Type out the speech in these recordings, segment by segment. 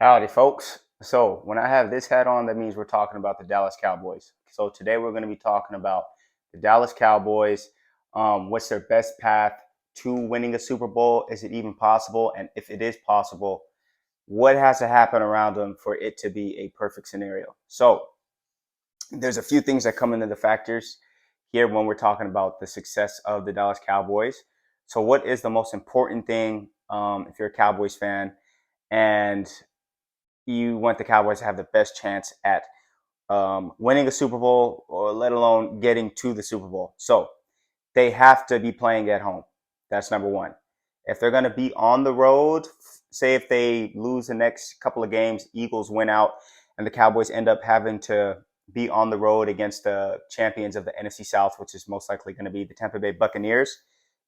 Howdy, folks. So, when I have this hat on, that means we're talking about the Dallas Cowboys. So, today we're going to be talking about the Dallas Cowboys. What's their best path to winning a Super Bowl? Is it even possible? And if it is possible, what has to happen around them for it to be a perfect scenario? So, there's a few things that come into the factors here when we're talking about the success of the Dallas Cowboys. So, what is the most important thing if you're a Cowboys fan? And you want the Cowboys to have the best chance at winning a Super Bowl or let alone getting to the Super Bowl. So they have to be playing at home. That's number one. If they're going to be on the road, say if they lose the next couple of games, Eagles win out, and the Cowboys end up having to be on the road against the champions of the NFC South, which is most likely going to be the Tampa Bay Buccaneers.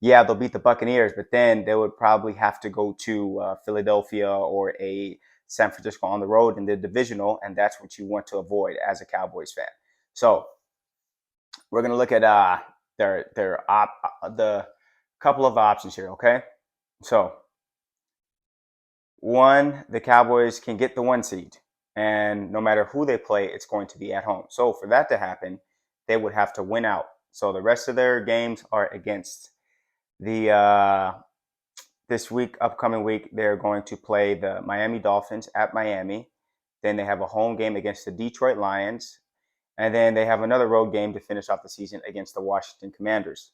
Yeah, they'll beat the Buccaneers, but then they would probably have to go to Philadelphia or a San Francisco on the road in the divisional, and that's what you want to avoid as a Cowboys fan. So we're going to look at the couple of options here. Okay, so one, the Cowboys can get the one seed, and no matter who they play, it's going to be at home. So for that to happen, they would have to win out. So the rest of their games are against the this week, upcoming week, they're going to play the Miami Dolphins at Miami. Then they have a home game against the Detroit Lions. And then they have another road game to finish off the season against the Washington Commanders.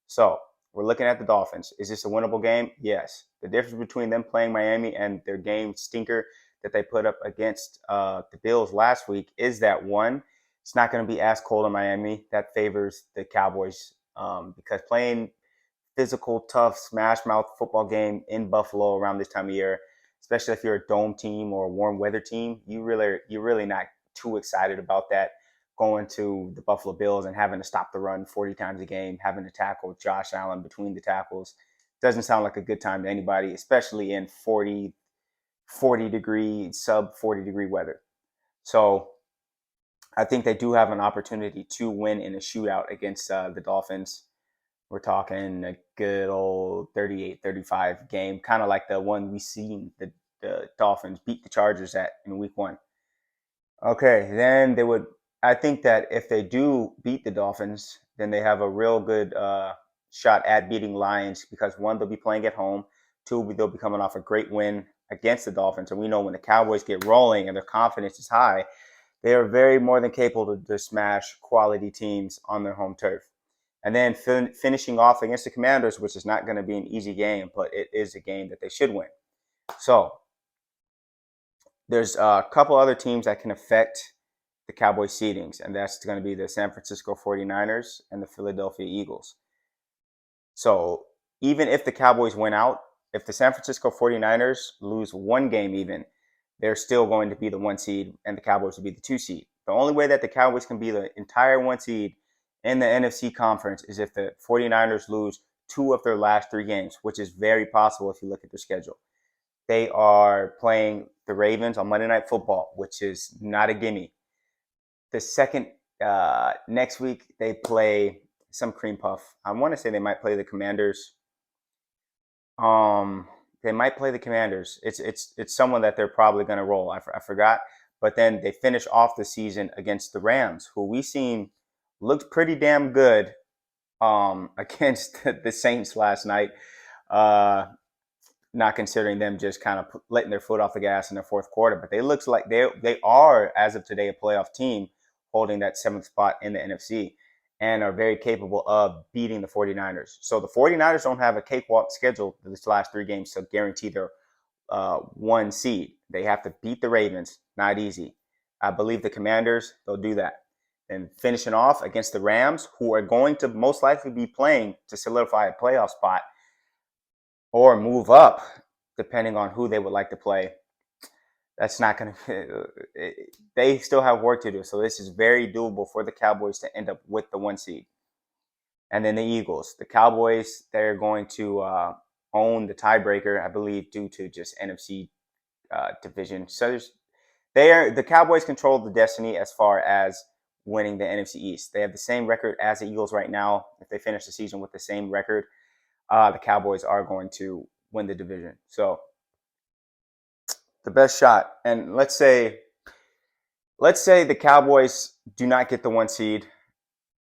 So we're looking at the Dolphins. Is this a winnable game? Yes. The difference between them playing Miami and their game stinker that they put up against the Bills last week is that one, it's not going to be as cold in Miami. That favors the Cowboys because playing physical, tough, smash mouth football game in Buffalo around this time of year, especially if you're a dome team or a warm weather team, you're really not too excited about that going to the Buffalo Bills and having to stop the run 40 times a game, having to tackle Josh Allen between the tackles. Doesn't sound like a good time to anybody, especially in 40 degree, sub 40 degree weather. So I think they do have an opportunity to win in a shootout against the Dolphins. We're talking a good old 38-35 game, kind of like the one we seen the Dolphins beat the Chargers at in week one. Okay, then they would. I think that if they do beat the Dolphins, then they have a real good shot at beating Lions because one, they'll be playing at home. Two, they'll be coming off a great win against the Dolphins. And we know when the Cowboys get rolling and their confidence is high, they are very more than capable to smash quality teams on their home turf. And then finishing off against the Commanders, which is not going to be an easy game, but it is a game that they should win. So there's a couple other teams that can affect the Cowboys seedings, and that's going to be the San Francisco 49ers and the Philadelphia Eagles. So even if the Cowboys win out, if the San Francisco 49ers lose one game even, they're still going to be the one seed and the Cowboys will be the two seed. The only way that the Cowboys can be the entire one seed in the NFC conference is if the 49ers lose two of their last three games, which is very possible if you look at their schedule. They are playing the Ravens on Monday Night Football, which is not a gimme. The second next week, they play some cream puff. I want to say they might play the Commanders. They might play the Commanders. It's someone that they're probably going to roll. I forgot. But then they finish off the season against the Rams, who we seen looked pretty damn good against the Saints last night. Not considering them just kind of letting their foot off the gas in the fourth quarter, but they looks like they are as of today a playoff team, holding that seventh spot in the NFC, and are very capable of beating the 49ers. So the 49ers don't have a cakewalk schedule this last three games to guarantee their one seed. They have to beat the Ravens, not easy. I believe the Commanders, they'll do that. And finishing off against the Rams, who are going to most likely be playing to solidify a playoff spot or move up, depending on who they would like to play. That's not going to. They still have work to do. So this is very doable for the Cowboys to end up with the one seed. And then the Eagles. The Cowboys, they're going to own the tiebreaker, I believe, due to just NFC division. So the Cowboys control the destiny as far as winning the NFC East. They have the same record as the Eagles right now. If they finish the season with the same record, the Cowboys are going to win the division. So the best shot. And let's say the Cowboys do not get the 1 seed,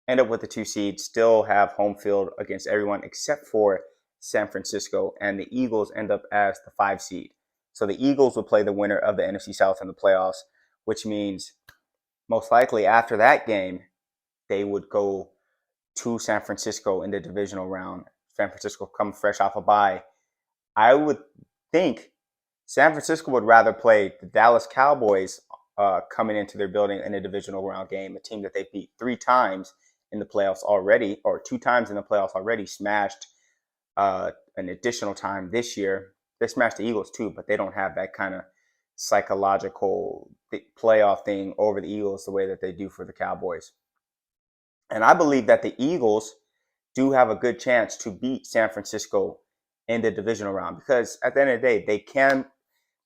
end up with the 2 seed, still have home field against everyone except for San Francisco, and the Eagles end up as the 5 seed. So the Eagles will play the winner of the NFC South in the playoffs, which means most likely after that game, they would go to San Francisco in the divisional round. San Francisco come fresh off a bye. I would think San Francisco would rather play the Dallas Cowboys coming into their building in a divisional round game, a team that they beat 3 times in the playoffs already, or 2 times in the playoffs already, smashed an additional time this year. They smashed the Eagles too, but they don't have that kind of psychological playoff thing over the Eagles the way that they do for the Cowboys. And I believe that the Eagles do have a good chance to beat San Francisco in the divisional round because at the end of the day, they can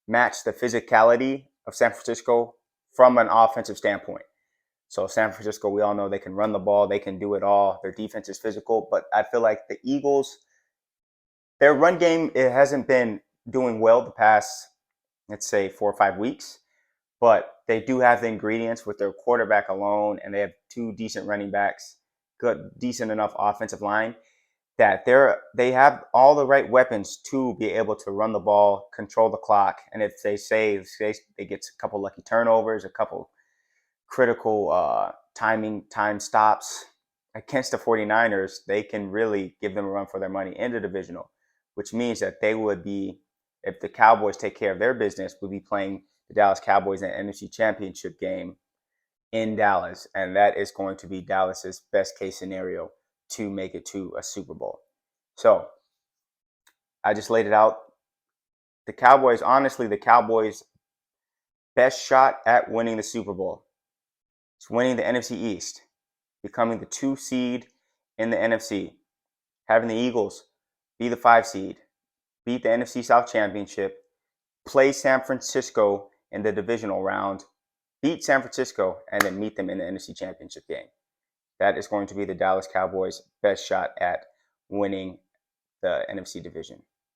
match the physicality of San Francisco from an offensive standpoint. So San Francisco, we all know they can run the ball, they can do it all. Their defense is physical, but I feel like the Eagles, their run game, it hasn't been doing well the past, let's say, 4 or 5 weeks, but they do have the ingredients with their quarterback alone, and they have 2 decent running backs, good, decent enough offensive line that they have all the right weapons to be able to run the ball, control the clock, and if they get a couple lucky turnovers, a couple critical time stops against the 49ers, they can really give them a run for their money in the divisional, which means that they would be, if the Cowboys take care of their business, would be playing the Dallas Cowboys in an NFC Championship game in Dallas, and that is going to be Dallas's best case scenario to make it to a Super Bowl. So I just laid it out. The Cowboys, honestly, the Cowboys' best shot at winning the Super Bowl is winning the NFC East, becoming the 2 seed in the NFC, having the Eagles be the 5 seed, beat the NFC South Championship, play San Francisco in the divisional round, beat San Francisco, and then meet them in the NFC Championship game. That is going to be the Dallas Cowboys' best shot at winning the NFC division.